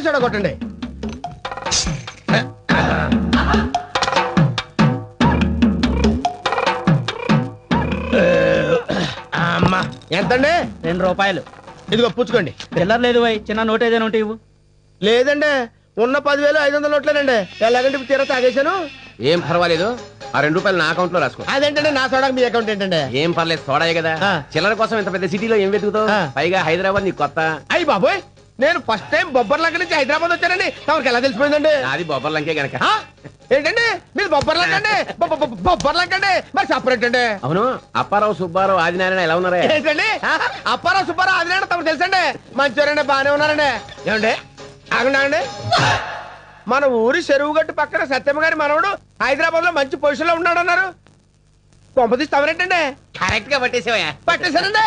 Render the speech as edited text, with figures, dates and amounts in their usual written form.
నిమ్మకాయ సోడా కొట్టండి. అమ్మా ఎంతండి? 2 రూపాయలు. ఇదిగో పుచ్చుకోండి. చిల్లర లేదు వై, చిన్న నోట్ ఏదైనా ఉంటే ఇవ్వు. లేదండి, ఉన్న 10,500 నోట్లేనండి. ఎలాగంటే తీరా తాగేశాను. ఏం పర్వాలేదు, ఆ 2 రూపాయలు నా అకౌంట్ లో రాసుకో. అదేంటండి నా సోడాకి మీ అకౌంట్ ఏంటండి? ఏం పర్లేదు, సోడాయే కదా. చిల్లర కోసం ఇంత పెద్ద సిటీలో ఏం వెతుకుతావు? పైగా హైదరాబాద్ నీకు కొత్త. అయ్యి బాబోయ్, నేను ఫస్ట్ టైం బొబ్బర్లంక నుంచి హైదరాబాద్ వచ్చానండి. తమకి ఎలా తెలిసిపోయిందండి? అది బొబ్బర్లంకే గనక. ఏంటండి మీరు బొబ్బర్లంకండి? బొబ్బర్లంకండి మరి సపరేట్ అండి. అవును, అప్పారావు సుబ్బారావు ఆదినారాయణ ఎలా ఉన్నారా? ఏంటండి అప్పారావు సుబ్బారావు ఆదినారాయణ తమకు తెలుసండి. మంచివారండి, బాగానే ఉన్నారండి. ఏమండి ఆగండి, మన ఊరి చెరువు గట్టు పక్కన సత్యమ్మ గారి మనవడు హైదరాబాద్ లో మంచి పొజిషన్ లో ఉన్నాడు అన్నారు. కొంపతీసి తమరేంటండి? కరెక్ట్ గా పట్టేసావా? పట్టేశారండి.